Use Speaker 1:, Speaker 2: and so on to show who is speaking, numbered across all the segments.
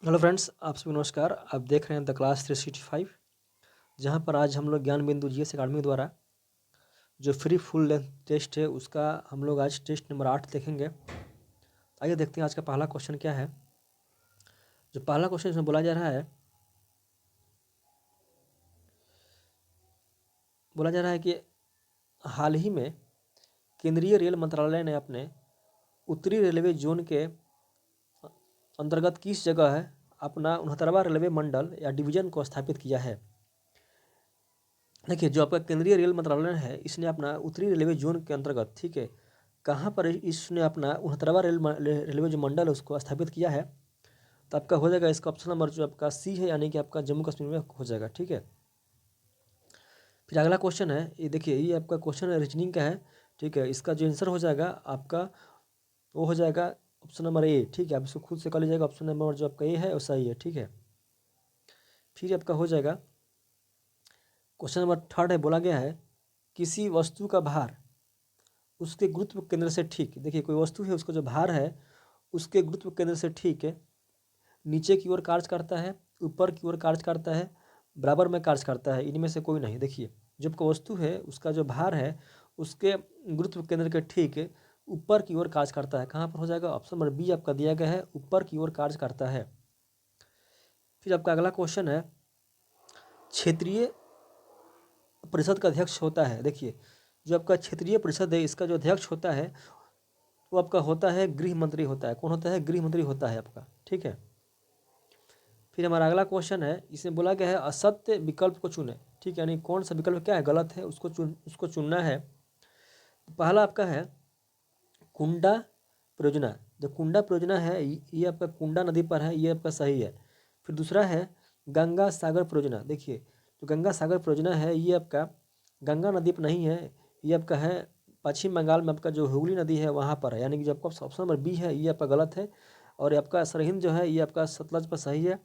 Speaker 1: Hello friends, आप सभी नमस्कार। आप देख रहे हैं द क्लास 365, जहां पर आज हम लोग ज्ञान बिंदु जीएस अकाडमी द्वारा जो फ्री फुल लेंथ टेस्ट है उसका हम लोग आज टेस्ट नंबर 8 देखेंगे। आइए देखते हैं आज का पहला क्वेश्चन क्या है। जो पहला क्वेश्चन इसमें बोला जा रहा है कि हाल ही में केंद्रीय रेल मंत्रालय ने अपने उत्तरी रेलवे जोन के अंतर्गत किस जगह है अपना 69वां रेलवे मंडल या डिवीजन को स्थापित किया है। देखिए, जो आपका केंद्रीय रेल मंत्रालय है इसने अपना उत्तरी रेलवे जोन के अंतर्गत, ठीक है, कहाँ पर इसने अपना 69वां रेलवे जो मंडल है उसको स्थापित किया है। तो आपका हो जाएगा इसका ऑप्शन नंबर जो आपका सी है, यानी कि आपका जम्मू कश्मीर में हो जाएगा। ठीक है, फिर अगला क्वेश्चन है, ये देखिए, ये आपका क्वेश्चन रीजनिंग का है। ठीक है, इसका जो आंसर हो जाएगा आपका वो हो जाएगा ऑप्शन नंबर ए। ठीक है, आप इसको खुद से कर लीजिएगा। ऑप्शन नंबर जो आपका ए है वो सही है। ठीक है, फिर आपका हो जाएगा क्वेश्चन नंबर थर्ड है। बोला गया है किसी वस्तु का भार उसके गुरुत्व केंद्र से ठीक, देखिए कोई वस्तु है उसका जो भार है उसके गुरुत्व केंद्र से ठीक है नीचे की ओर कार्य करता है, ऊपर की ओर कार्य करता है, बराबर में कार्य करता है, इनमें से कोई नहीं। देखिए, जब कोई वस्तु है उसका जो भार है उसके गुरुत्व केंद्र के ठीक ऊपर की ओर कार्य करता है। कहाँ पर हो जाएगा? ऑप्शन नंबर बी आपका दिया गया है, ऊपर की ओर कार्य करता है। फिर आपका अगला क्वेश्चन है, क्षेत्रीय परिषद का अध्यक्ष होता है। देखिए, जो आपका क्षेत्रीय परिषद है इसका जो अध्यक्ष होता है वो आपका होता है गृह मंत्री होता है। कौन होता है? गृह मंत्री होता है आपका। ठीक है, फिर हमारा अगला क्वेश्चन है, इसमें बोला गया है असत्य विकल्प को चुने। ठीक है, यानी कौन सा विकल्प क्या है, गलत है, उसको चुनना है। पहला आपका है कुंडा परियोजना। जो कुंडा परियोजना है ये आपका कुंडा नदी पर है, ये आपका सही है। फिर दूसरा है गंगा सागर परियोजना। देखिए, जो गंगा सागर परियोजना है ये आपका गंगा नदी पर नहीं है, ये आपका है पश्चिम बंगाल में आपका जो हुगली नदी है वहाँ पर है, यानी कि जो आपका ऑप्शन नंबर बी है ये आपका गलत है। और ये आपका सरहिंद जो है ये आपका सतलज पर सही है,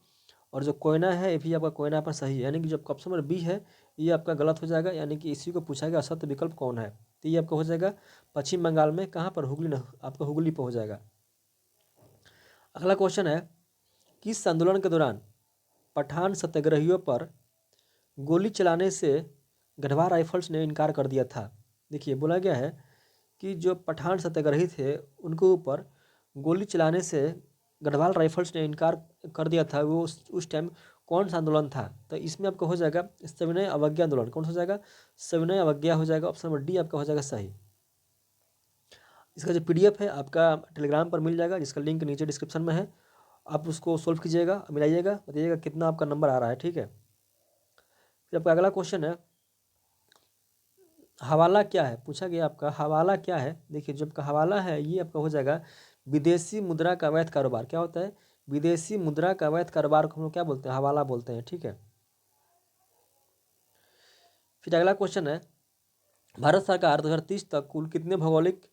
Speaker 1: और जो कोयना है ये भी आपका कोयना पर सही है, यानी कि जो आपका ऑप्शन नंबर बी है ये आपका गलत हो जाएगा। यानी कि इसी को पूछा गया सत्य विकल्प कौन है, तो ये आपका हो जाएगा पश्चिम बंगाल में, कहाँ पर? हुगली, आपका हुगली पर हो जाएगा। अगला क्वेश्चन है, किस आंदोलन के दौरान पठान सत्याग्रहियों पर गोली चलाने से गढ़वा राइफल्स ने इनकार कर दिया था? देखिए, बोला गया है कि जो पठान सत्याग्रही थे उनके ऊपर गोली चलाने से गढ़वाल राइफल्स ने इनकार कर दिया था। वो उस टाइम कौन सा आंदोलन था? तो इसमें आपका हो जाएगा सविनय अवज्ञा आंदोलन। कौन सा हो जाएगा? सविनय अवज्ञा हो जाएगा। ऑप्शन नंबर डी आपका हो जाएगा सही। इसका जो पीडीएफ है आपका टेलीग्राम पर मिल जाएगा, जिसका लिंक नीचे डिस्क्रिप्शन में है। आप उसको सोल्व कीजिएगा, मिलाइएगा, बताइएगा कितना आपका नंबर आ रहा है। ठीक है, फिर आपका अगला क्वेश्चन है, हवाला क्या है? पूछा गया आपका हवाला क्या है। देखिए, जब का हवाला है ये आपका हो जाएगा विदेशी मुद्रा का अवैध कारोबार। क्या होता है? विदेशी मुद्रा का अवैध कारोबार को हम लोग क्या बोलते हैं? हवाला बोलते हैं। ठीक है, फिर अगला क्वेश्चन है, भारत सरकार 2030 तक कुल कितने भौगोलिक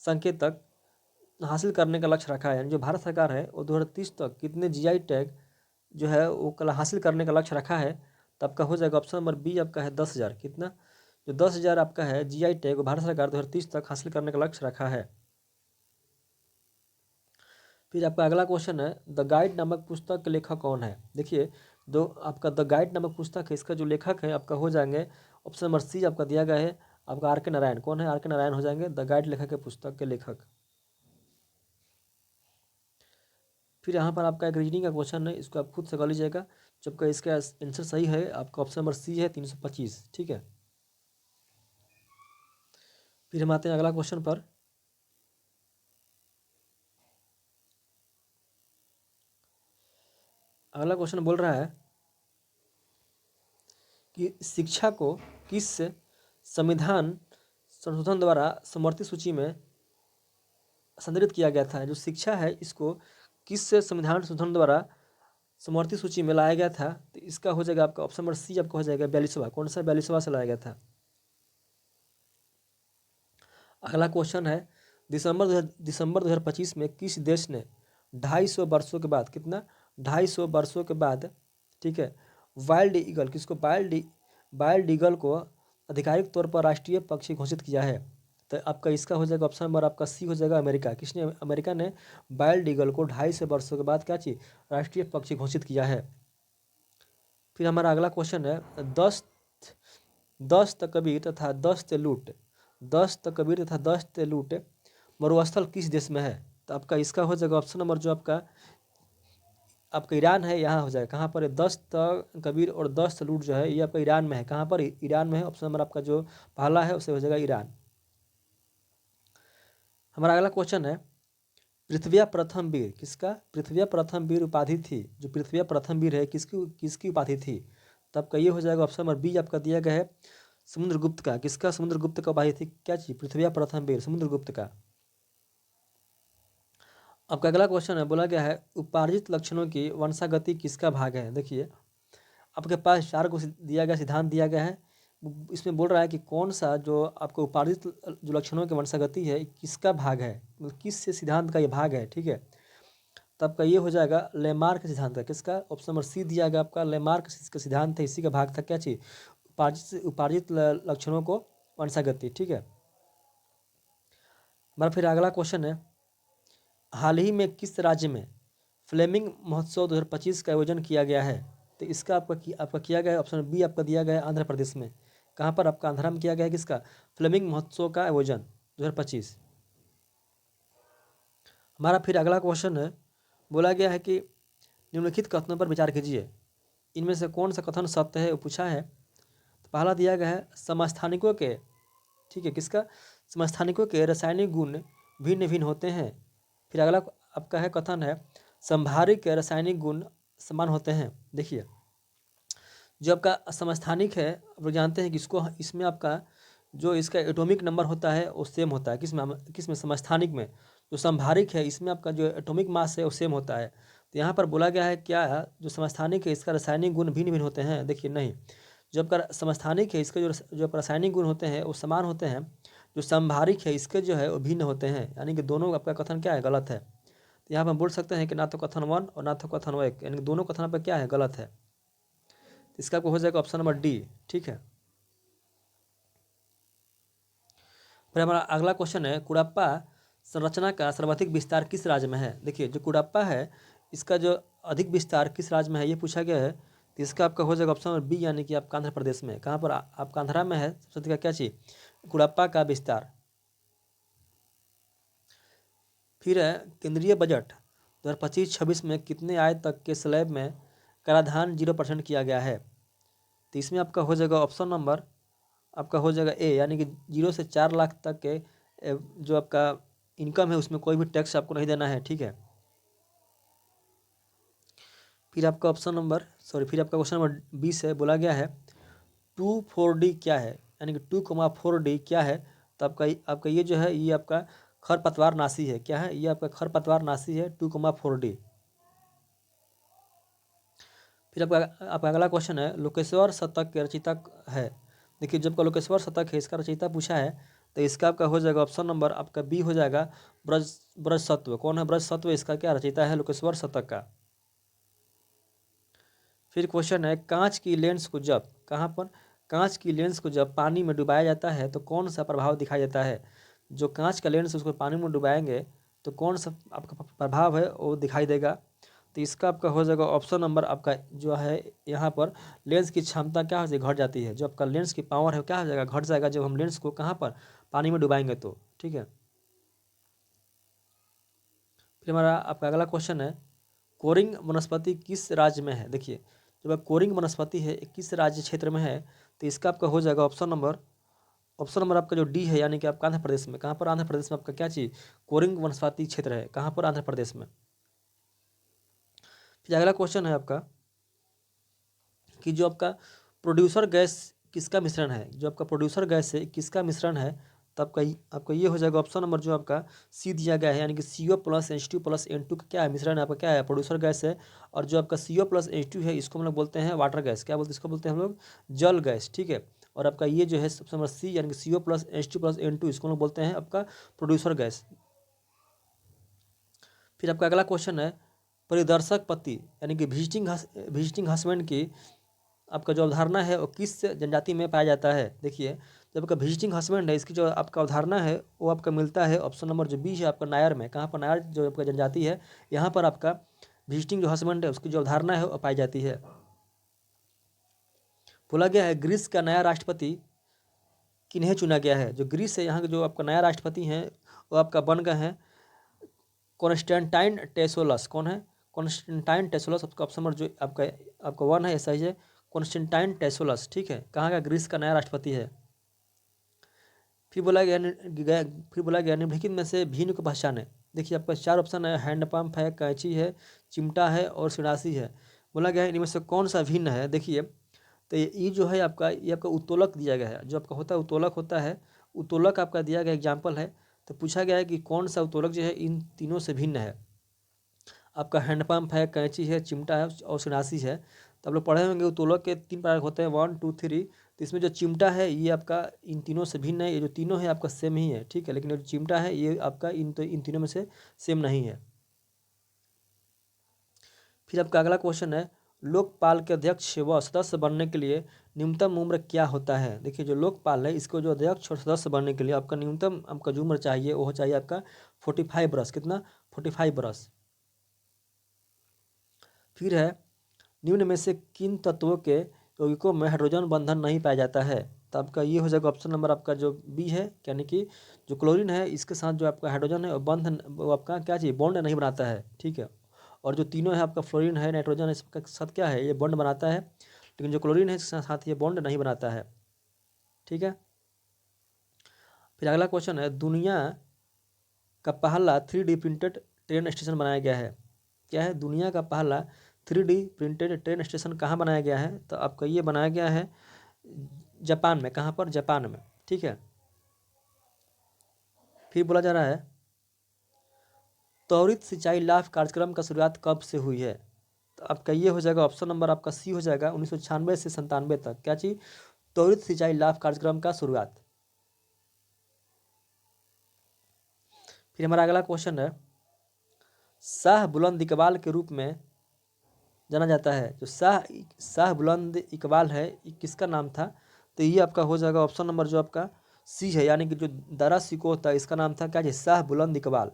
Speaker 1: संकेतक हासिल करने का लक्ष्य रखा है? यानी जो भारत सरकार है वो 2030 तक कितने जीआई टैग जो है वो कल हासिल करने का लक्ष्य रखा है? तो आपका हो जाएगा ऑप्शन नंबर बी आपका है 10,000। कितना? जो 10,000 आपका है जीआई टैग वो भारत सरकार 2030 तक हासिल करने का लक्ष्य रखा है। फिर आपका अगला क्वेश्चन है, द गाइड नामक पुस्तक के लेखक कौन है? देखिए, दो आपका द गाइड नामक पुस्तक है इसका जो लेखक है आपका हो जाएंगे ऑप्शन नंबर सी आपका दिया गया है आपका आर के नारायण। कौन है? आर के नारायण हो जाएंगे द गाइड लेखक के पुस्तक के लेखक। फिर यहाँ पर आपका एक रीजनिंग का क्वेश्चन है, इसको आप खुद से कर लीजिएगा। जबकि इसका आंसर सही है आपका ऑप्शन नंबर सी है 325। ठीक है, फिर हम आते हैं अगला क्वेश्चन पर। अगला क्वेश्चन बोल रहा है कि शिक्षा को किस संविधान संशोधन द्वारा समवर्ती सूची में संदर्भित किया गया था? जो शिक्षा है इसको किस संविधान संशोधन द्वारा समवर्ती सूची में लाया गया था? तो इसका हो जाएगा आपका ऑप्शन नंबर सी आपका हो जाएगा 42वां। कौन सा? 42वां से लाया गया था। अगला क्वेश्चन है, दिसंबर 2025 में किस देश ने 250 वर्षों के बाद, कितना? 250 वर्षों के बाद, ठीक है, वाइल्ड ईगल, किसको? वाइल्ड ईगल को आधिकारिक तौर पर राष्ट्रीय पक्षी घोषित किया है? तो आपका इसका हो जाएगा ऑप्शन नंबर आपका सी हो जाएगा अमेरिका। किसने? अमेरिका ने बाइल्ड ईगल को 250 वर्षों के बाद क्या चीज राष्ट्रीय पक्षी घोषित किया है। फिर हमारा अगला क्वेश्चन है दस्त कबीर तथा दस्त लूट, दस्त कबीर तथा दस्त लूट मरुस्थल किस देश में है? तो आपका इसका हो जाएगा ऑप्शन नंबर जो आपका ईरान है, यहाँ हो जाएगा। कहाँ पर है? दस्त कबीर और दस्त लूट जो है ये आपका ईरान में है। कहाँ पर? ईरान में है। ऑप्शन नंबर आपका जो पहला है उसे हो जाएगा ईरान। हमारा अगला क्वेश्चन है पृथ्वी प्रथम वीर किसका? पृथ्वी प्रथम वीर उपाधि थी, जो पृथ्वी प्रथम वीर है किसकी किसकी उपाधि थी? तो आपका ये हो जाएगा ऑप्शन नंबर बी आपका दिया गया है समुद्रगुप्त का। किसका? समुद्रगुप्त का उपाधि थी क्या चीज? पृथ्वी प्रथम वीर समुद्रगुप्त का। आपका अगला क्वेश्चन है बोला गया है उपार्जित लक्षणों की वंशागति किसका भाग है? देखिए आपके पास 4 को दिया गया सिद्धांत दिया गया है। इसमें बोल रहा है कि कौन सा जो आपको उपार्जित जो लक्षणों की वंशागति है किसका भाग है, मतलब किस से सिद्धांत का ये भाग है। ठीक है, तो आपका ये हो जाएगा लेमार्क सिद्धांत का। किसका? ऑप्शन नंबर सी दिया गया आपका लेमार्क का सिद्धांत है, इसी का भाग था क्या चीज? उपार्जित लक्षणों को वंशागति। ठीक है, हमारा फिर अगला क्वेश्चन है हाल ही में किस राज्य में फ्लेमिंग महोत्सव 2025 का आयोजन किया गया है? तो इसका आपका किया गया है ऑप्शन बी आपका दिया गया है आंध्र प्रदेश में। कहाँ पर? आपका आंध्रा में किया गया है किसका? फ्लेमिंग महोत्सव का आयोजन 2025। हमारा फिर अगला क्वेश्चन है बोला गया है कि निम्नलिखित कथनों पर विचार कीजिए, इनमें से कौन सा कथन सत्य है वो पूछा है। तो पहला दिया गया है समस्थानिकों के, ठीक है किसका? समस्थानिकों के रासायनिक गुण भिन्न भिन्न होते हैं। फिर अगला आपका है कथन है संभारिक के रासायनिक गुण समान होते हैं। देखिए जो आपका समस्थानिक है आप लोग जानते हैं कि इसमें आपका जो इसका एटॉमिक नंबर होता है वो सेम होता है। किसमें? समस्थानिक में। जो संभारिक है इसमें आपका जो एटॉमिक मास है वो सेम होता है। तो यहाँ पर बोला गया है क्या जो समस्थानिक है इसका रासायनिक गुण भिन्न भिन्न होते हैं? देखिए नहीं, जो आपका समस्थानिक है इसके जो रासायनिक गुण होते हैं वो समान होते हैं। जो संभारिक है इसके जो है वो भिन्न होते हैं, यानी कि दोनों आपका कथन क्या है? गलत है। तो यहाँ पर हम बोल सकते हैं कि ना तो कथन 1 और ना तो कथन 1, यानी कि दोनों कथन पर क्या है? गलत है। तो इसका हो जाएगा ऑप्शन नंबर डी। ठीक है, फिर हमारा अगला क्वेश्चन है कुड़प्पा संरचना का सर्वाधिक विस्तार किस राज्य में है? देखिए जो कुड़प्पा है इसका जो अधिक विस्तार किस राज्य में है ये पूछा गया है। तो इसका आपका हो जाएगा ऑप्शन नंबर बी, यानी कि आपका आंध्र प्रदेश में। कहाँ पर? आपका आंध्रा में है सबसे अधिक क्या चीज? कुड़प्पा का विस्तार। फिर है केंद्रीय बजट 2025-26 में कितने आय तक के स्लैब में कराधान 0% किया गया है? तो इसमें आपका हो जाएगा ऑप्शन नंबर आपका हो जाएगा ए, यानी कि 0 से 4 लाख तक के जो आपका इनकम है उसमें कोई भी टैक्स आपको नहीं देना है। ठीक है, फिर आपका फिर आपका क्वेश्चन नंबर 20 है बोला गया है 2,4-D क्या है? यानी कि 2,4-D क्या है? तो आपका ये जो है ये आपका खरपतवार नाशी है। क्या है? ये आपका खरपतवार नाशी है 2,4-D। फिर आपका अगला क्वेश्चन है लोकेश्वर शतक के रचयिता है। देखिए जब का लोकेश्वर शतक है इसका रचयिता पूछा है तो इसका आपका हो जाएगा ऑप्शन नंबर आपका बी हो जाएगा ब्रज सत्व। कौन है ब्रज सत्व? इसका क्या रचयिता है? लोकेश्वर शतक का। फिर क्वेश्चन है कांच की लेंस को जब कहाँ पर कांच की लेंस को जब पानी में डुबाया जाता है तो कौन सा प्रभाव दिखाई देता है? जो कांच का लेंस उसको पानी में डुबाएंगे तो कौन सा आपका प्रभाव है वो दिखाई देगा। तो इसका आपका हो जाएगा ऑप्शन नंबर आपका जो है यहाँ पर लेंस की क्षमता क्या हो जाएगी? घट जाती है। जो आपका लेंस की पावर है क्या हो जाएगा? घट जाएगा जब हम लेंस को कहाँ पर पानी में डुबाएंगे तो। ठीक है, फिर हमारा आपका अगला क्वेश्चन है कोरिंग वनस्पति किस राज्य में है? देखिए जब कोरिंग वनस्पति है किस राज्य क्षेत्र में है? तो इसका आपका हो जाएगा ऑप्शन नंबर आपका जो डी है, यानी कि आपका आंध्र प्रदेश में। कहाँ पर? आंध्र प्रदेश में आपका क्या चीज कोरिंग वनस्पति क्षेत्र है। कहाँ पर? आंध्र प्रदेश में। फिर अगला क्वेश्चन है आपका कि जो आपका प्रोड्यूसर गैस किसका मिश्रण है? जो आपका प्रोड्यूसर गैस है किसका मिश्रण है? तो आपका ये हो जाएगा ऑप्शन नंबर जो आपका सी दिया गया है, यानी कि CO+H2+N2 का क्या है? मिश्रण है आपका क्या है? प्रोड्यूसर गैस है। और जो आपका CO+H2 है इसको हम लोग बोलते हैं वाटर गैस। क्या बोलते हैं? इसको बोलते हैं हम लोग जल गैस। ठीक है, और आपका ये जो है सबसे नंबर सी, यानी कि CO+H2+N2 इसको हम लोग बोलते हैं आपका प्रोड्यूसर गैस। फिर आपका अगला क्वेश्चन है परिदर्शक पत्ती यानी कि विजिटिंग हस्बैंड की आपका जो अवधारणा है वो किस जनजाति में पाया जाता है? देखिए जो आपका विजिटिंग हस्बैंड है, इसकी जो आपका अवधारणा है वो आपका मिलता है ऑप्शन नंबर जो बी है आपका नायर में। कहाँ पर? नायर जो आपका जनजाति है, यहाँ पर आपका विजिटिंग जो हस्बैंड है उसकी जो अवधारणा है वो पाई जाती है। बोला गया है ग्रीस का नया राष्ट्रपति किन्हें चुना गया है। जो ग्रीस है यहाँ के जो आपका नया राष्ट्रपति हैं वो आपका बन गए हैं कॉन्स्टेंटाइन टेसोलस। कौन है? कॉन्स्टेंटाइन टेसोलस। आपका ऑप्शन नंबर जो आपका आपका 1 है सही है, कॉन्स्टेंटाइन टेसोलस। ठीक है, कहाँ का? ग्रीस का नया राष्ट्रपति है। फिर बोला गया निम्नलिखित में से भिन्न को पहचाने। देखिए आपका 4 ऑप्शन है, हैंडपम्प है, कैंची है, चिमटा है और सिरासी है। बोला गया है इनमें से कौन सा भिन्न है। देखिए तो ये जो है आपका, ये आपका उत्तोलक दिया गया है। जो आपका होता है उत्तोलक होता है, उत्तोलक आपका दिया गया एग्जाम्पल है। तो पूछा गया है कि कौन सा उत्तोलक जो है इन तीनों से भिन्न है। आपका हैंडपम्प है, कैंची है, चिमटा है और सिरासी है। तो आप लोग पढ़े होंगे उत्तोलक के 3 प्रकार होते हैं, 1 2 3। तो इसमें जो चिमटा है ये आपका इन तीनों से भिन्न है। ये जो तीनों है आपका सेम ही है, ठीक है, लेकिन जो चिमटा है ये आपका इन तीनों में से सेम नहीं है। फिर आपका अगला क्वेश्चन है लोकपाल के अध्यक्ष व सदस्य बनने के लिए न्यूनतम उम्र क्या होता है। देखिए जो लोकपाल है इसको जो अध्यक्ष और सदस्य बनने के लिए आपका न्यूनतम आपका जो उम्र चाहिए वो चाहिए आपका 45 वर्ष। कितना? 45 वर्ष। फिर है निम्न में से किन तत्वों के यौगिकों में हाइड्रोजन बंधन नहीं पाया जाता है। तो आपका ये हो जाएगा ऑप्शन नंबर आपका जो बी है, यानी कि जो क्लोरीन है इसके साथ जो आपका हाइड्रोजन है वो आपका क्या चाहिए, बॉन्ड नहीं बनाता है। ठीक है, और जो तीनों है आपका फ्लोरीन है, नाइट्रोजन है, इसके साथ क्या है, ये बॉन्ड बनाता है, लेकिन जो क्लोरीन है इसके साथ ये बॉन्ड नहीं बनाता है। ठीक है, फिर अगला क्वेश्चन है दुनिया का पहला 3D प्रिंटेड ट्रेन स्टेशन बनाया गया है। क्या है? दुनिया का पहला 3D प्रिंटेड ट्रेन स्टेशन कहाँ बनाया गया है। तो आपका ये बनाया गया है जापान में। कहाँ पर? जापान में। ठीक है, फिर बोला जा रहा है त्वरित सिंचाई लाभ कार्यक्रम का शुरुआत कब से हुई है। तो आपका ये हो जाएगा ऑप्शन नंबर आपका सी हो जाएगा 1996 से 97 तक। क्या चीज? त्वरित सिंचाई लाभ कार्यक्रम का शुरुआत। फिर हमारा अगला क्वेश्चन है शाह बुलंद इकबाल के रूप में जाना जाता है। जो शाह बुलंद इकबाल है ये किसका नाम था। तो ये आपका हो जाएगा ऑप्शन नंबर जो आपका सी है, यानी कि जो दारा सिको था इसका नाम था क्या जी, शाह बुलंद इकबाल।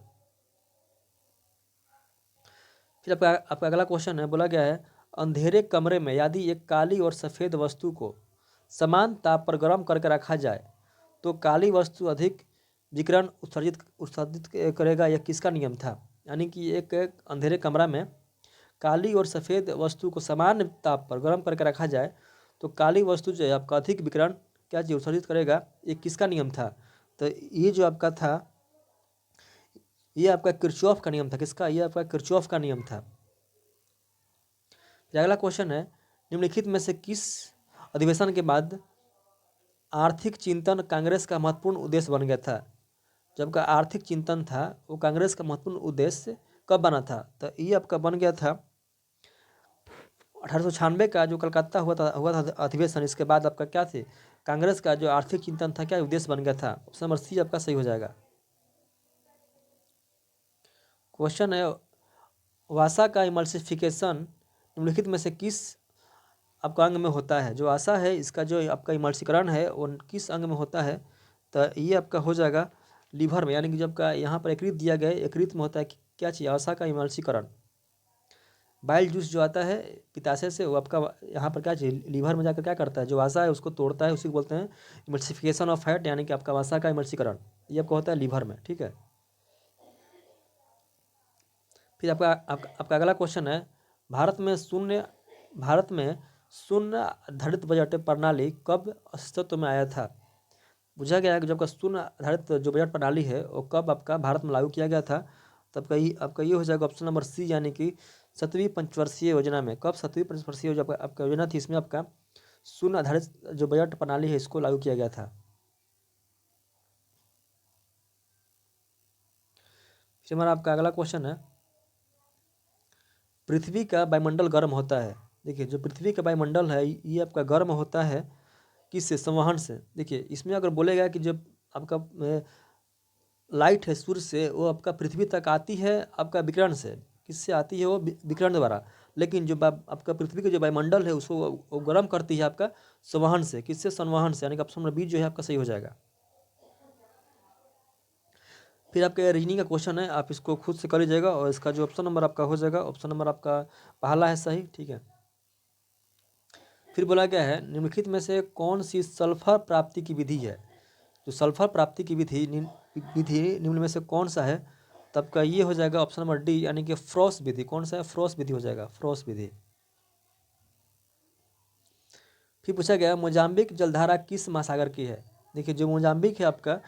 Speaker 1: फिर आपका अगला क्वेश्चन है, बोला गया है अंधेरे कमरे में यदि एक काली और सफ़ेद वस्तु को समान ताप पर गर्म करके रखा जाए तो काली वस्तु अधिक विकिरण उत्सर्जित करेगा। यह किसका नियम था। यानी कि एक अंधेरे कमरा में काली और सफ़ेद वस्तु को समान ताप पर गर्म करके रखा जाए तो काली वस्तु जो है आपका अधिक विकिरण क्या चीज उत्सर्जित करेगा। ये किसका नियम था। तो ये जो आपका था ये आपका किरचॉफ का नियम था। किसका? ये आपका किरचॉफ का नियम था। फिर अगला क्वेश्चन है निम्नलिखित में से किस अधिवेशन के बाद आर्थिक चिंतन कांग्रेस का महत्वपूर्ण उद्देश्य बन गया था। जब का आर्थिक चिंतन था वो कांग्रेस का महत्वपूर्ण उद्देश्य कब बना था। तो ये आपका बन गया था 1896 का जो कलकत्ता हुआ था अधिवेशन। इसके बाद आपका क्या थे, कांग्रेस का जो आर्थिक चिंतन था क्या उद्देश्य बन गया था। ऑप्शन नंबर सी आपका सही हो जाएगा। क्वेश्चन है वासा का इमल्सिफिकेशन निम्नलिखित में से किस आपका अंग में होता है। जो आशा है इसका जो आपका इमल्सीकरण है वो किस अंग में होता है। तो ये आपका हो जाएगा लीवर में, यानी कि जब का यहाँ पर यकृत दिया गया है, यकृत में होता है क्या चाहिए, आशा का इमल्सीकरण। बाइल जूस जो आता है पित्ताशय से वो आपका यहाँ पर क्या चाहिए, लीवर में जाकर क्या करता है, जो आशा है उसको तोड़ता है, उसी को बोलते हैं इमल्सिफिकेशन ऑफ फैट, यानी कि आपका आशा का इमल्सीकरण। ये आपका होता है लीवर में। ठीक है, फिर आपका अगला क्वेश्चन है भारत में शून्य आधारित बजट प्रणाली कब अस्तित्व में आया था। पूछा गया है कि जब का शून्य आधारित जो बजट प्रणाली है वो कब आपका भारत में लागू किया गया था। तब का आपका ये हो जाएगा ऑप्शन नंबर सी, यानी कि 7वीं पंचवर्षीय योजना में। कब 7वीं पंचवर्षीय जो आपका योजना थी इसमें आपका शून्य आधारित जो बजट प्रणाली है इसको लागू किया गया था। फिर हमारा आपका अगला क्वेश्चन है पृथ्वी का वायुमंडल गर्म होता है। देखिए जो पृथ्वी का वायुमंडल है ये आपका गर्म होता है किससे, संवहन से। देखिए इसमें अगर बोलेगा कि जब आपका लाइट है सूर्य से वो आपका पृथ्वी तक आती है आपका विकिरण से, किससे आती है वो, विकिरण द्वारा। लेकिन जो आपका पृथ्वी का जो वायुमंडल है उसको वो गर्म करती है आपका संवहन से। किससे? संवहन से, यानी कि ऑप्शन नंबर बी जो है आपका सही हो जाएगा। फिर आपका रीजनिंग का क्वेश्चन है, आप इसको खुद से कर लीजिएगा और इसका जो ऑप्शन नंबर आपका हो जाएगा, ऑप्शन नंबर आपका पहला है सही, ठीक है। फिर बोला गया है निम्नलिखित में से कौन सी सल्फर प्राप्ति की विधि है? जो सल्फर प्राप्ति की विधि निम्न में से कौन सा है? तब का ये हो जाएगा ऑप्शन नंबर डी, यानी कि फ्रॉस्ट विधि। कौन सा है? फ्रॉस्ट विधि हो जाएगा, फ्रॉस्ट विधि। फिर पूछा गया मोजाम्बिक जलधारा किस महासागर की है? देखिए जो मोजाम्बिक है आपका,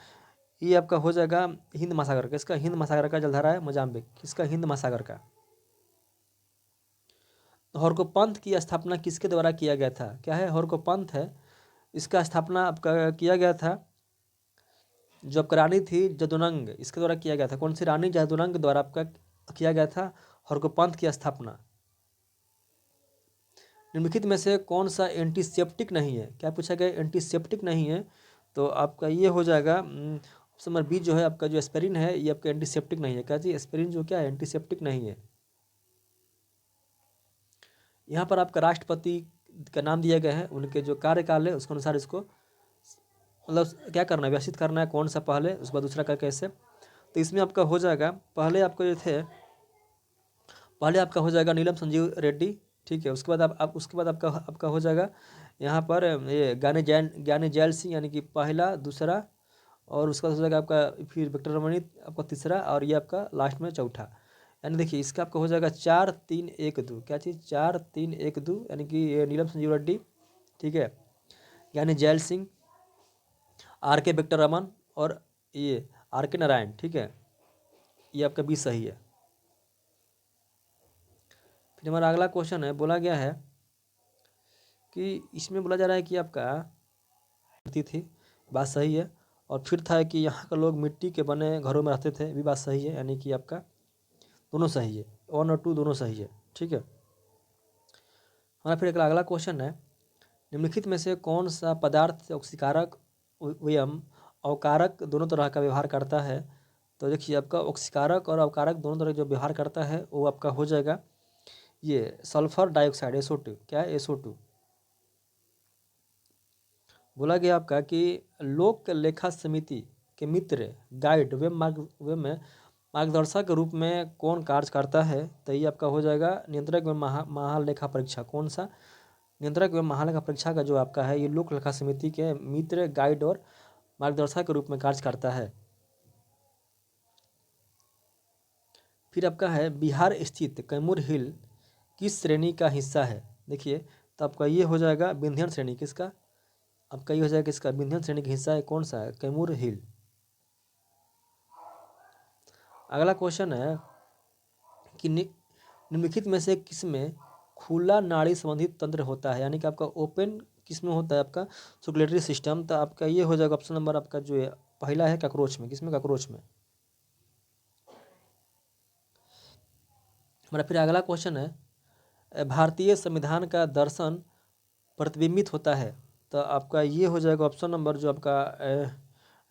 Speaker 1: ये आपका हो जाएगा हिंद महासागर का। इसका हिंद महासागर का जलधारा है मोजाम्बिक, किसका? हिंद महासागर का। हॉर्को पंथ की स्थापना किसके द्वारा किया गया था? क्या है? हॉर्को पंथ है, इसका स्थापना आपका किया गया था जो आपका रानी थी जदुनंग, इसके द्वारा किया गया था। कौन सी? रानी जदुनंग द्वारा आपका किया गया था हॉर्को पंथ की स्थापना। निम्नलिखित में से कौन सा एंटीसेप्टिक नहीं है? क्या पूछा गया? एंटीसेप्टिक नहीं है, तो आपका ये हो जाएगा ऑप्शन नंबर बी जो है आपका, जो एस्पिरिन है ये आपका एंटीसेप्टिक नहीं है। क्या जी? एस्पिरिन जो क्या है एंटीसेप्टिक नहीं है। यहाँ पर आपका राष्ट्रपति का नाम दिया गया है, उनके जो कार्यकाल है उसके अनुसार इसको मतलब क्या करना है, व्यवस्थित करना है, कौन सा पहले उसके बाद दूसरा का कैसे। तो इसमें आपका हो जाएगा पहले आपको जो थे, पहले आपका हो जाएगा नीलम संजीव रेड्डी, ठीक है। उसके बाद आप उसके बाद आपका आपका हो जाएगा यहाँ पर ये ज्ञानी जैल सिंह, यानी कि पहला, दूसरा, और उसका हो जाएगा आपका फिर विक्टर रमणी आपका तीसरा, और ये आपका लास्ट में चौथा। यानी देखिए इसका आपका हो जाएगा 4-3-1-2। क्या चीज़? 4-3-1-2, यानी कि ये नीलम संजीव रेड्डी, ठीक है, यानी जैल सिंह, आर के विक्टर रमन और ये आर के नारायण, ठीक है। ये आपका बी सही है। फिर हमारा अगला क्वेश्चन है, बोला गया है कि इसमें बोला जा रहा है कि आपका थी, बात सही है। और फिर था कि यहाँ के लोग मिट्टी के बने घरों में रहते थे, भी बात सही है, यानी कि आपका दोनों सही है, 1 और 2 दोनों सही है, ठीक है। हमारा फिर अगला क्वेश्चन है निम्नलिखित में से कौन सा पदार्थ ऑक्सीकारक एवं अवकारक दोनों तरह का व्यवहार करता है? तो देखिए आपका ऑक्सीकारक और अवकारक दोनों तरह जो व्यवहार करता है वो आपका हो जाएगा ये सल्फर डाइऑक्साइड SO2। क्या है? SO2। बोला गया आपका कि लोक लेखा समिति के मित्र गाइड वे में मार्गदर्शक के रूप में कौन कार्य करता है? तो ये आपका हो जाएगा नियंत्रक एवं महालेखा परीक्षा। कौन सा? नियंत्रक एवं महालेखा परीक्षा का जो आपका है ये लोक लेखा समिति के मित्र गाइड और मार्गदर्शक के रूप में कार्य करता है। फिर आपका है बिहार स्थित कैमूर हिल किस श्रेणी का हिस्सा है? देखिए तो आपका ये हो जाएगा विंध्यन श्रेणी। किसका? आपका ये हो जाएगा इसका विंध्यन श्रेणी का हिस्सा है। कौन सा है? कैमूर हिल। अगला क्वेश्चन है कि निम्नलिखित में से किसमें खुला नाड़ी संबंधित तंत्र होता है? यानी कि आपका ओपन किसमें होता है? आपका सर्कुलेटरी सिस्टम। तो आपका ये हो जाएगा ऑप्शन नंबर आपका जो है पहला है कॉकरोच में। किसमें? कॉकरोच में। हमारा फिर अगला क्वेश्चन है भारतीय संविधान का दर्शन प्रतिबिंबित होता है? तो आपका ये हो जाएगा ऑप्शन नंबर जो आपका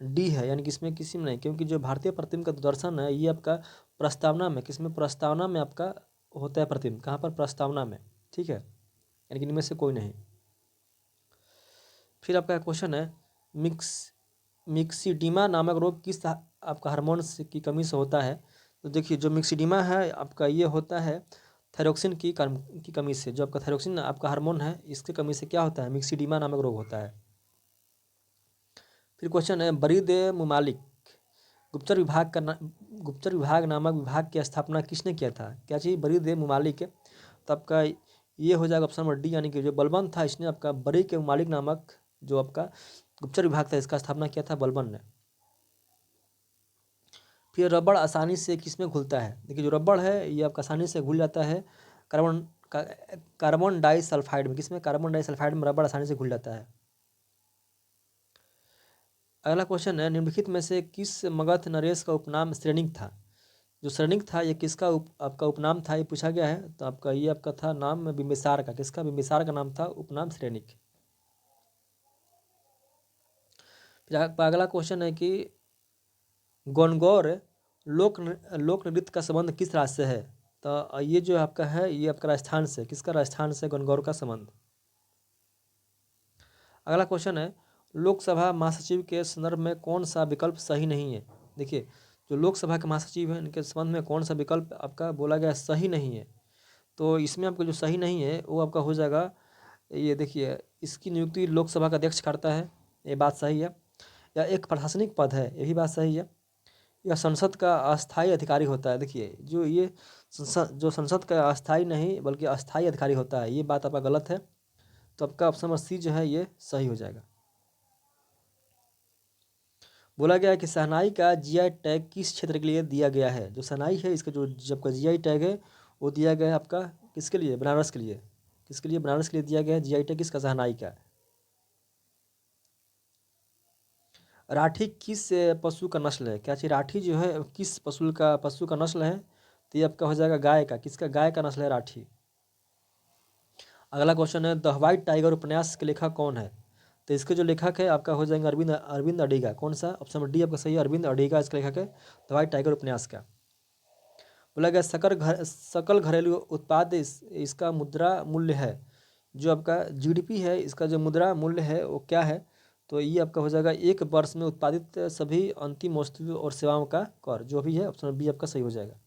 Speaker 1: डी है, यानी कि इसमें किसी में नहीं, क्योंकि जो भारतीय प्रतिबिंब का दर्शन है ये आपका प्रस्तावना में, किसमें? प्रस्तावना में आपका होता है प्रतिबिंब। कहाँ पर? प्रस्तावना में, ठीक है, यानी कि इनमें से कोई नहीं। फिर आपका क्वेश्चन है मिक्सिडिमा नामक रोग किस आपका हार्मोन की कमी से होता है? तो देखिए जो मिक्सिडिमा है आपका ये होता है थायरोक्सिन की कमी से। जो आपका थायरोक्सिन आपका हार्मोन है इसकी कमी से क्या होता है? मिक्सिडिमा नामक रोग होता है। फिर क्वेश्चन है बरीद मुमालिक गुप्तचर विभाग नामक विभाग की स्थापना किसने किया था? क्या चाहिए? बरीद मुमालिक। तो आपका ये हो जाएगा ऑप्शन नंबर डी, यानी कि जो बलबन था इसने आपका बरीद मुमालिक नामक जो आपका गुप्तचर विभाग था इसका स्थापना किया था बलबन ने। फिर रबड़ आसानी से किसमें घुलता है? देखिए जो रबड़ है ये आपका आसानी से घुल जाता है कार्बन डाइसल्फाइड में। किसमें? कार्बन डाइसल्फाइड में रबड़ आसानी से घुल जाता है। अगला क्वेश्चन है निम्नलिखित में से किस मगध नरेश का उपनाम श्रेणिक था? जो श्रेणिक था ये किसका आपका उपनाम था ये पूछा गया है। तो आपका ये आपका था नाम बिंबिसार का। किसका? बिंबिसार का नाम था उपनाम श्रेणिक। फिर अगला क्वेश्चन है कि गणगौर लोक नृत्य का संबंध किस राज्य से है? तो ये जो आपका है ये आपका राजस्थान से, किसका, राजस्थान से गणगौर का संबंध। अगला क्वेश्चन है, लोकसभा महासचिव के संदर्भ में कौन सा विकल्प सही नहीं है। देखिए, जो लोकसभा के महासचिव हैं इनके संबंध में कौन सा विकल्प आपका बोला गया सही नहीं है। तो इसमें आपका जो सही नहीं है वो आपका हो जाएगा, ये देखिए, इसकी नियुक्ति लोकसभा का अध्यक्ष करता है, ये बात सही है। या एक प्रशासनिक पद है, ये भी बात सही है। या संसद का अस्थायी अधिकारी होता है। देखिए, जो संसद का अस्थायी नहीं बल्कि अस्थायी अधिकारी होता है, ये बात आपका गलत है। तो आपका ऑप्शन नंबर सी जो है ये सही हो जाएगा। बोला गया है कि शहनाई का जीआई टैग किस क्षेत्र के लिए दिया गया है। जो शहनाई है इसका जो जब का जीआई टैग है वो दिया गया है आपका किसके लिए, बनारस के लिए। किसके लिए, बनारस के लिए दिया गया है जीआई टैग किसका, शहनाई का। राठी किस पशु का नस्ल है। क्या चीज, राठी जो है किस पशु का नस्ल है। तो ये आपका हो जाएगा गाय का, किसका, गाय का नस्ल है राठी। अगला क्वेश्चन है, द व्हाइट टाइगर उपन्यास के लेखक कौन है। तो इसके जो लेखक है आपका हो जाएंगे अरविंद अरविंद अडिगा। कौन सा, ऑप्शन नंबर डी आपका सही है, अरविंद अडिगा इसका लेखक है द व्हाइट टाइगर उपन्यास का। बोला गया सकल घरेलू उत्पाद इसका मुद्रा मूल्य है। जो आपका जीडीपी है इसका जो मुद्रा मूल्य है वो क्या है। तो ये आपका हो जाएगा एक वर्ष में उत्पादित सभी अंतिम वस्तुओं और सेवाओं का कर, जो भी है ऑप्शन बी आपका सही हो जाएगा।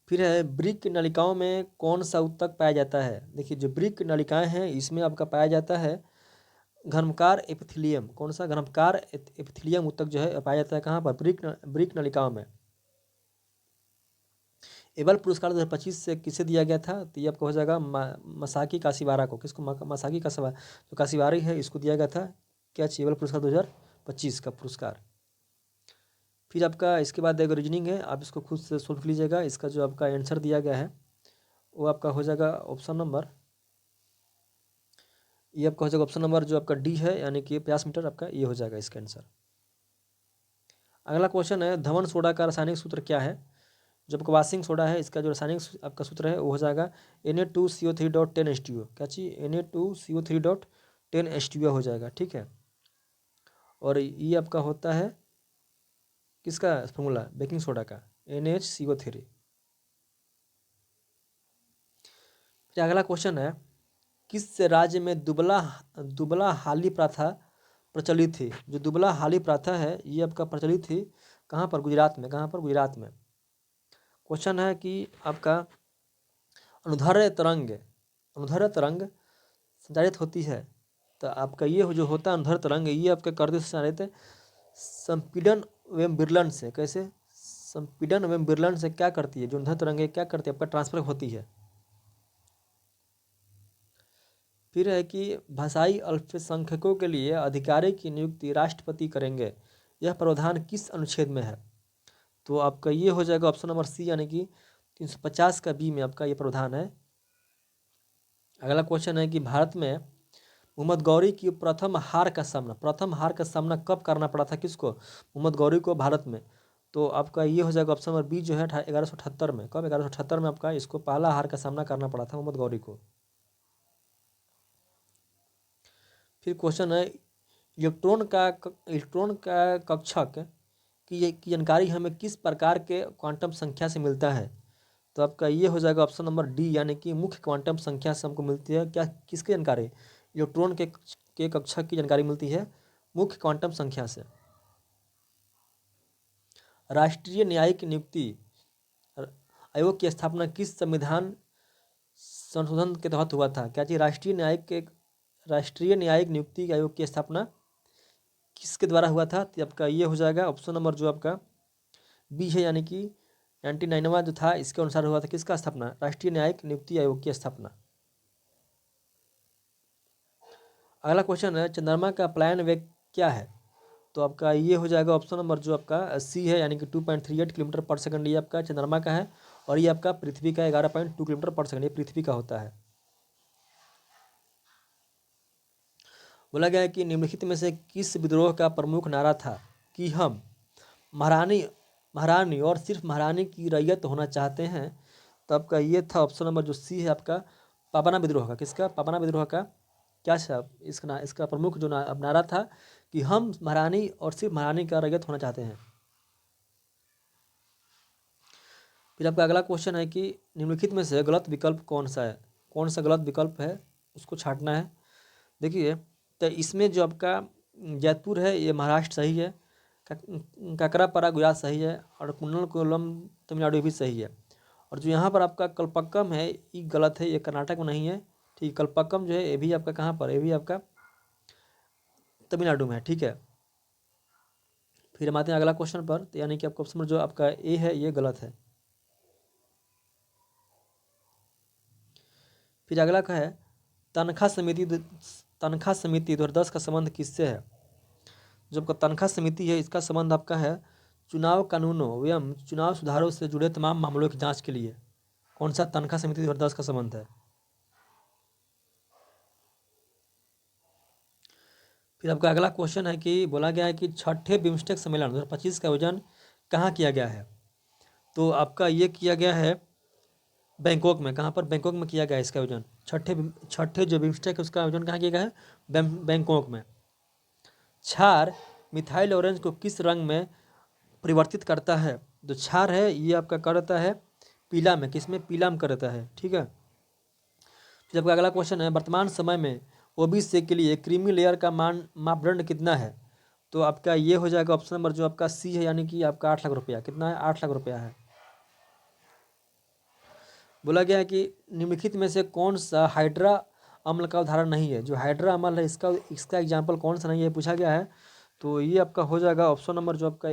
Speaker 1: फिर है, ब्रिक नलिकाओं में कौन सा उत्तक पाया जाता है। देखिए, जो ब्रिक नलिकाएं हैं इसमें आपका पाया जाता है घर्मकार एपिथेलियम। कौन सा, घर्मकार एपिथेलियम उत्तक जो है पाया जाता है कहाँ पर, ब्रिक नलिकाओं में। एबल पुरस्कार 2025 से किसे दिया गया था। तो ये आपको हो जाएगा मसाकी काशीवारा को। किसको, मसाकी काशीवारा, जो काशीवारी है इसको दिया गया था क्या, एबल पुरस्कार 2025 का पुरस्कार। फिर आपका इसके बाद एक रीजनिंग है, आप इसको खुद से सोल्व लीजिएगा। इसका जो आपका आंसर दिया गया है वो आपका हो जाएगा ऑप्शन नंबर, ये आपका हो जाएगा ऑप्शन नंबर जो आपका डी है, यानी कि 50 मीटर आपका ये हो जाएगा इसका आंसर। अगला क्वेश्चन है, धवन सोडा का रासायनिक सूत्र क्या है। जो आपका वाशिंग सोडा है इसका जो रासायनिक आपका सूत्र है वो हो जाएगा Na2CO3.10H2O। क्या चाहिए, Na2CO3.10H2O हो जाएगा, ठीक है। और ये आपका होता है किसका फॉर्मूला, बेकिंग सोडा का, NaHCO3। फिर अगला क्वेश्चन है, किस राज्य में दुबला दुबला हाली प्रथा प्रचलित थी। जो दुबला हाली प्रथा है ये आपका प्रचलित थी कहाँ पर, गुजरात में। कहाँ पर, गुजरात में। क्वेश्चन है कि आपका अनुदैर्ध्य तरंग संचारित होती है। तो आपका ये जो होता है अनुदैर्ध्य तरंग, ये आपका करते संचारित संपीड़न एवं विरलन से। कैसे, संपीड़न एवं विरलन से क्या करती है, जो अनुदैर्ध्य तरंग है क्या करती है, आपका ट्रांसफर होती है। फिर है कि भाषाई अल्पसंख्यकों के लिए अधिकारी की नियुक्ति राष्ट्रपति करेंगे, यह प्रावधान किस अनुच्छेद में है। तो आपका ये हो जाएगा ऑप्शन नंबर सी, यानी कि 350 का बी में आपका ये प्रावधान है। अगला क्वेश्चन है कि भारत में मोहम्मद गौरी की प्रथम हार का सामना कब करना पड़ा था, किसको, मोहम्मद गौरी को, भारत में। तो आपका ये हो जाएगा ऑप्शन नंबर बी जो है 1178 में। कब, 1178 में आपका इसको पहला हार का सामना करना पड़ा था मोहम्मद गौरी को। फिर क्वेश्चन है, इलेक्ट्रॉन का कक्षक की जानकारी हमें किस प्रकार के क्वांटम संख्या से मिलता है। तो आपका ये हो जाएगा ऑप्शन नंबर डी, यानी कि मुख्य क्वांटम संख्या से हमको मिलती है। क्या, किसकी जानकारी, इलेक्ट्रॉन के कक्षक की जानकारी मिलती है मुख्य क्वांटम संख्या से। राष्ट्रीय न्यायिक नियुक्ति आयोग की स्थापना किस संविधान संशोधन के तहत हुआ था। क्या चीज, राष्ट्रीय न्यायिक नियुक्ति आयोग की स्थापना किसके द्वारा हुआ था। तो आपका ये हो जाएगा ऑप्शन नंबर जो आपका बी है, यानी कि 99वां जो था इसके अनुसार हुआ था किसका स्थापना, राष्ट्रीय न्यायिक नियुक्ति आयोग की स्थापना। अगला क्वेश्चन है, चंद्रमा का प्लायन वेग क्या है। तो आपका ये हो जाएगा ऑप्शन नंबर जो आपका सी है, यानी कि 2.38 किलोमीटर पर सेकंड ये आपका चंद्रमा का है। और ये आपका पृथ्वी का 11.2 किलोमीटर पर सेकंड ये पृथ्वी का होता है। बोला गया है कि निम्नलिखित में से किस विद्रोह का प्रमुख नारा था कि हम महारानी महारानी और सिर्फ महारानी की रैयत होना चाहते हैं। तो आपका ये था ऑप्शन नंबर जो सी है आपका पाबना विद्रोह का। किसका, पाबना विद्रोह का क्या था इसका प्रमुख जो नारा था कि हम महारानी और सिर्फ महारानी का रैयत होना चाहते हैं। फिर आपका अगला क्वेश्चन है कि निम्नलिखित में से गलत विकल्प कौन सा है, कौन सा गलत विकल्प है उसको छांटना है। देखिए, तो इसमें जो आपका जैतपुर है ये महाराष्ट्र सही है, काकरापारा गुजरात सही है, और कुन्नलकुलम तमिलनाडु भी सही है। और जो यहाँ पर आपका कल्पक्कम है ये गलत है, ये कर्नाटक में नहीं है। ठीक, कल्पक्कम जो है ये भी आपका कहाँ पर है, ये भी आपका तमिलनाडु में है। ठीक है, फिर हम आते हैं अगला क्वेश्चन पर। तो यानी कि आपका ऑप्शन जो आपका ए है ये गलत है। फिर अगला का है तनख्वाह समिति 2010 का संबंध किससे है। जो आपका तनख्वाह समिति है इसका संबंध आपका है चुनाव कानूनों एवं चुनाव सुधारों से जुड़े तमाम मामलों की जांच के लिए। कौन सा तनख्वाह समिति 2010 का संबंध है। फिर आपका अगला क्वेश्चन है कि बोला गया है कि छठे बिम्स्टेक सम्मेलन 2025 का आयोजन कहाँ किया गया है। तो आपका ये किया गया है बैंकॉक में। कहाँ पर, बैंकॉक में किया गया है इसका आयोजन। छठे जो बिम्स्टेक है उसका आयोजन कहाँ किया गया है, बैंकॉक में। क्षार मिथाइल ऑरेंज को किस रंग में परिवर्तित करता है। जो क्षार है ये आपका कर देता है पीला में, किसमें, पीला में कर देता है। ठीक है, फिर आपका अगला क्वेश्चन है वर्तमान समय में ओबीसी के लिए क्रीमी लेयर का मापदंड कितना है। तो आपका ये हो जाएगा ऑप्शन नंबर जो आपका सी है, यानी कि आपका 8 लाख रुपया। कितना है, 8 लाख रुपया है। बोला गया है कि निम्नलिखित में से कौन सा हाइड्रा अम्ल का उदाहरण नहीं है। जो हाइड्रा अम्ल है इसका एग्जाम्पल कौन सा नहीं है पूछा गया है। तो ये आपका हो जाएगा ऑप्शन नंबर जो आपका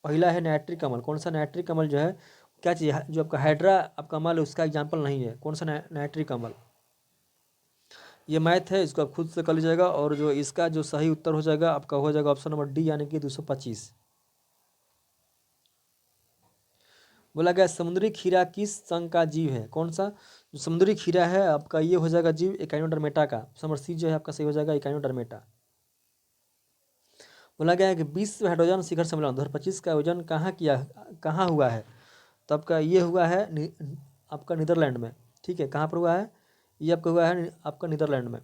Speaker 1: पहला है नाइट्रिक अम्ल। कौन सा, नाइट्रिक अम्ल जो है क्या चीज़ है, जो आपका हाइड्रा आपका अम्ल है उसका एग्जाम्पल नहीं है। कौन सा, नाइट्रिक अम्ल। ये मैथ है, इसको आप खुद से कर लीजिएगा। और जो इसका जो सही उत्तर हो जाएगा आपका हो जाएगा ऑप्शन नंबर डी, यानी कि 225। बोला गया समुद्री खीरा किस संघ का जीव है। कौन सा, जो समुद्री खीरा है आपका ये हो जाएगा जीव एकाइनोडर्मेटा का। नंबर सी जो है आपका सही हो जाएगा एकाइनोडर्मेटा। बोला गया है कि विश्व हाइड्रोजन शिखर सम्मेलन 2025 का आयोजन कहाँ हुआ है। तो आपका ये हुआ है आपका नीदरलैंड में। ठीक है, कहाँ पर हुआ है, ये आपका हुआ है आपका नीदरलैंड में।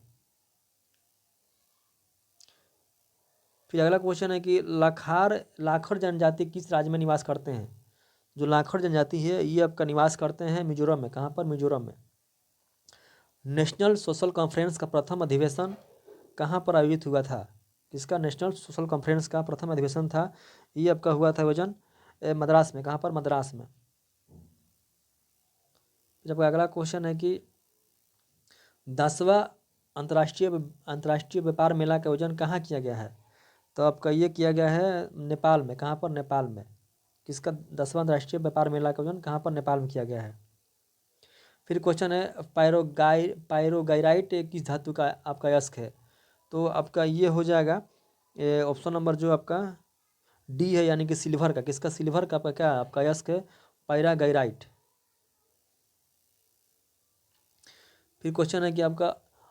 Speaker 1: फिर अगला क्वेश्चन है कि लाखर जनजाति किस राज्य में निवास करते हैं। जो लाखर जनजाति है ये आपका निवास करते हैं मिजोरम में। कहाँ पर, मिजोरम में। नेशनल सोशल कॉन्फ्रेंस का प्रथम अधिवेशन कहाँ पर आयोजित हुआ था। किसका, नेशनल सोशल कॉन्फ्रेंस का प्रथम अधिवेशन था ये आपका हुआ था आयोजन मद्रास में। कहाँ पर, मद्रास में। जब अगला क्वेश्चन है कि 10वां अंतर्राष्ट्रीय व्यापार मेला का आयोजन कहाँ किया गया है। तो आपका ये किया गया है नेपाल में। कहाँ पर, नेपाल में। किसका, 10वां अंतर्राष्ट्रीय व्यापार मेला का आयोजन कहाँ पर, नेपाल में किया गया है। फिर क्वेश्चन है पायरोगाइराइट किस धातु का आपका अयस्क है। तो आपका ये हो जाएगा ऑप्शन नंबर जो आपका डी है, यानी कि सिल्वर का। किसका, सिल्वर का आपका क्या आपका अयस्क है, पायरागाइराइट। फिर क्वेश्चन है कि आपका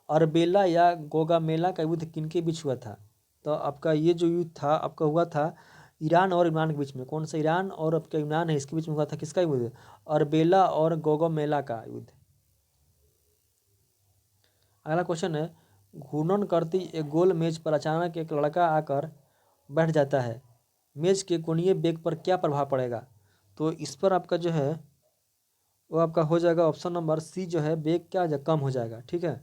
Speaker 1: अरबेला या गोगामेला का युद्ध किनके बीच हुआ था। तो आपका ये जो युद्ध था आपका हुआ था ईरान और यूनान के बीच में। कौन सा, ईरान और आपका यूनान है इसके बीच में हुआ था। किसका युद्ध, अरबेला और गोगामेला का युद्ध। अगला क्वेश्चन है घूर्णन करती एक गोल मेज पर अचानक एक लड़का आकर बैठ जाता है, मेज के कोणीय बेग पर क्या प्रभाव पड़ेगा। तो इस पर आपका जो है वो आपका हो जाएगा ऑप्शन नंबर सी जो है बेग क्या कम हो जाएगा। ठीक है,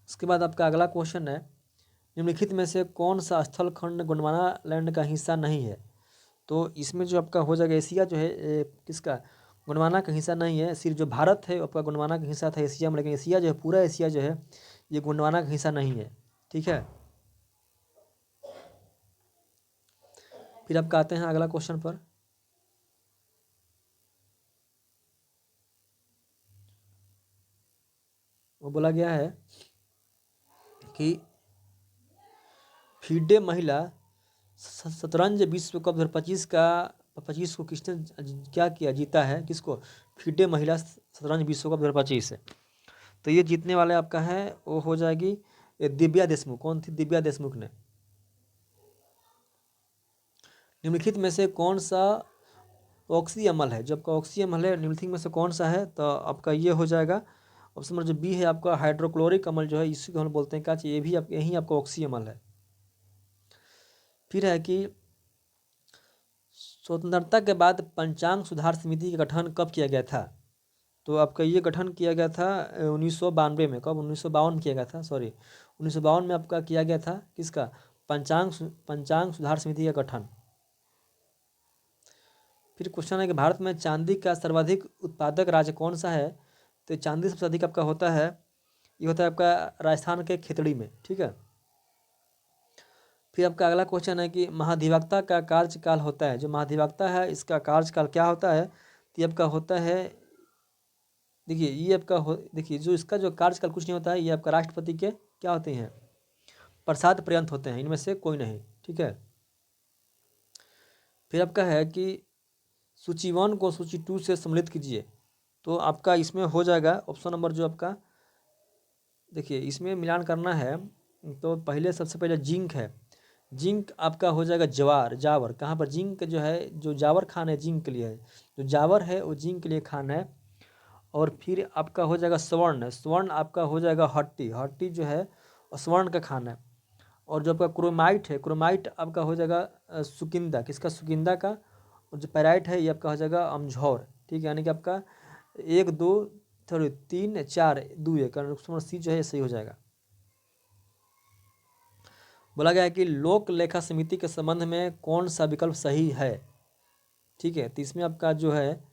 Speaker 1: उसके बाद आपका अगला क्वेश्चन है निम्नलिखित में से कौन सा स्थल खंड गोंडवाना लैंड का हिस्सा नहीं है। तो इसमें जो आपका हो जाएगा एशिया जो है किसका, गोंडवाना का हिस्सा नहीं है। सिर्फ जो भारत है आपका गोंडवाना का हिस्सा था एशिया में, लेकिन एशिया जो है पूरा एशिया जो है ये गोंडवाना का हिस्सा नहीं है। ठीक है, फिर आपका आते हैं अगला क्वेश्चन पर। वो बोला गया है कि फीडे महिला शतरंज विश्व कप 2025 का 25 को किसने क्या किया, जीता है। किसको, फीडे महिला शतरंज विश्व कप 2025 है। तो ये जीतने वाले आपका है वो हो जाएगी दिव्या देशमुख। कौन थी, दिव्या देशमुख ने। निम्नलिखित में से कौन सा ऑक्सी अम्ल है। जो आपका ऑक्सी अम्ल है निम्नलिखित में से कौन सा है। तो आपका ये हो जाएगा ऑप्शन नंबर जो बी है आपका हाइड्रोक्लोरिक अम्ल जो है इसी को हम बोलते हैं क्या चाहिए, ये भी आप यही आपका ऑक्सी अम्ल है। फिर है कि स्वतंत्रता के बाद पंचांग सुधार समिति का गठन कब किया गया था? तो आपका ये गठन किया गया था 1992 में। कब? 1952 किया गया था, सॉरी 1952 में आपका किया गया था। किसका? पंचांग सुधार समिति का गठन। फिर क्वेश्चन है कि भारत में चांदी का सर्वाधिक उत्पादक राज्य कौन सा है? तो चांदी सबसे अधिक आपका होता है, ये होता है आपका राजस्थान के खेतड़ी में। ठीक है। फिर आपका अगला क्वेश्चन है कि महाधिवक्ता का कार्यकाल होता है, जो महाधिवक्ता है इसका कार्यकाल क्या होता है? तो ये आपका होता है, देखिए ये आपका देखिए जो इसका जो कार्यकाल कुछ नहीं होता है, ये आपका राष्ट्रपति के क्या होते हैं? प्रसाद पर्यंत होते हैं, इनमें से कोई नहीं। ठीक है। फिर आपका है कि सूची 1 को सूची 2 से सम्मिलित कीजिए। तो आपका इसमें हो जाएगा ऑप्शन नंबर जो आपका, देखिए इसमें मिलान करना है। तो पहले सबसे पहले जिंक है, जिंक आपका हो जाएगा जावर। कहाँ पर? जिंक जो है, जो जावर खान है जिंक के लिए है, जो जावर है वो जिंक के लिए खान है। और फिर आपका हो जाएगा स्वर्ण, स्वर्ण आपका हो जाएगा हट्टी जो है स्वर्ण का खान है। और जो आपका क्रोमाइट है, क्रोमाइट आपका हो जाएगा सुकिंदा, किसका? सुकिंदा का। और जो पैराइट है ये आपका हो जाएगा अमझौर। ठीक है, यानी कि आपका 1 2 3 4 2 1 सी जो है सही हो जाएगा। बोला गया है कि लोक लेखा समिति के संबंध में कौन सा विकल्प सही है? ठीक है, तो इसमें आपका जो है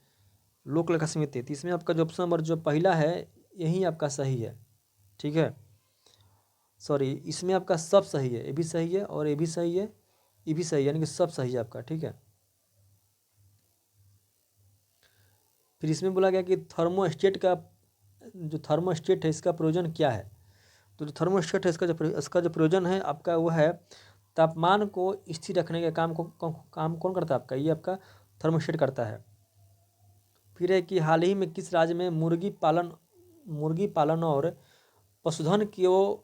Speaker 1: लोक लेखा समिति, तो इसमें आपका जो ऑप्शन नंबर जो पहला है यही आपका सही है। ठीक है, सॉरी इसमें आपका सब सही है, ये भी सही है और ये भी सही है, ये भी सही है, यानी कि सब सही है आपका। ठीक है। फिर इसमें बोला गया कि थर्मोस्टेट का जो थर्मोस्टेट है इसका प्रयोजन क्या है? तो जो थर्मोस्टेट है इसका जो प्रयोजन है आपका वो है तापमान को स्थिर रखने के काम कौन करता है आपका? ये आपका थर्मोस्टेट करता है। फिर है कि हाल ही में किस राज्य में मुर्गी पालन और पशुधन को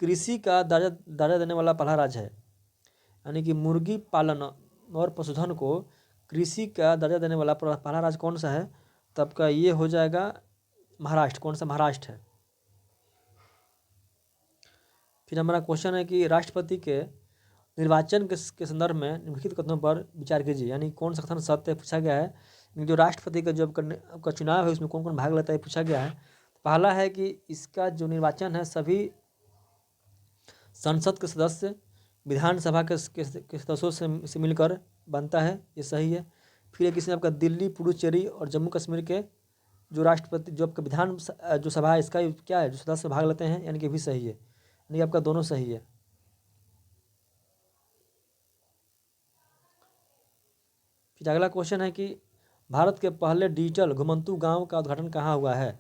Speaker 1: कृषि का दर्जा देने वाला पहला राज्य है? यानी कि मुर्गी पालन और पशुधन को कृषि का दर्जा देने वाला पहला राज्य कौन सा है? तो आपका ये हो जाएगा महाराष्ट्र। कौन सा? महाराष्ट्र है। फिर हमारा क्वेश्चन है कि राष्ट्रपति के निर्वाचन के संदर्भ में निम्नलिखित कथनों पर विचार कीजिए, यानी कौन सा कथन सत्य पूछा गया है। जो राष्ट्रपति का जो आपका चुनाव है उसमें कौन कौन भाग लेता है पूछा गया है। पहला है कि इसका जो निर्वाचन है सभी संसद के सदस्य विधानसभा के सदस्यों से मिलकर बनता है, ये सही है। फिर एक इसमें आपका दिल्ली, पुडुचेरी और जम्मू कश्मीर के जो राष्ट्रपति जो आपका जो सभा है इसका क्या है, जो सदस्य भाग लेते हैं, यानी कि भी सही है, यानी आपका दोनों सही है। फिर अगला क्वेश्चन है कि भारत के पहले डिजिटल घुमंतू गांव का उद्घाटन कहाँ हुआ है?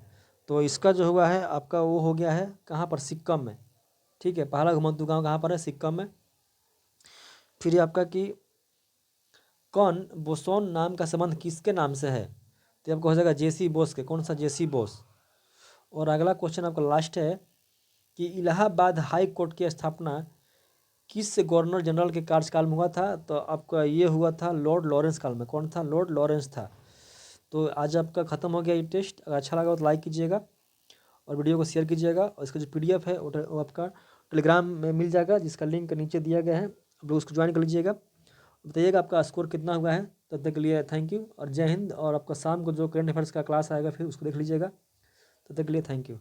Speaker 1: तो इसका जो हुआ है आपका वो हो गया है कहाँ पर? सिक्किम में। ठीक है, पहला घुमंतू गांव कहाँ पर है? सिक्किम में। फिर ये आपका कि कौन बोसोन नाम का संबंध किसके नाम से है? तो आपका हो जाएगा जेसी बोस के। कौन सा? जेसी बोस। और अगला क्वेश्चन आपका लास्ट है कि इलाहाबाद हाई कोर्ट की स्थापना किस गवर्नर जनरल के कार्यकाल में हुआ था? तो आपका ये हुआ था लॉर्ड लॉरेंस काल में। कौन था? लॉर्ड लॉरेंस था। तो आज आपका ख़त्म हो गया ये टेस्ट। अगर अच्छा लगा तो लाइक कीजिएगा और वीडियो को शेयर कीजिएगा। और इसका जो PDF है वो आपका टेलीग्राम में मिल जाएगा, जिसका लिंक नीचे दिया गया है, आप लोग उसको ज्वाइन कर लीजिएगा। बताइएगा आपका स्कोर कितना हुआ है। तब तक के लिए थैंक यू और जय हिंद। और आपका शाम को जो करंट अफेयर्स का क्लास आएगा फिर उसको देख लीजिएगा। तब तक के लिए थैंक यू।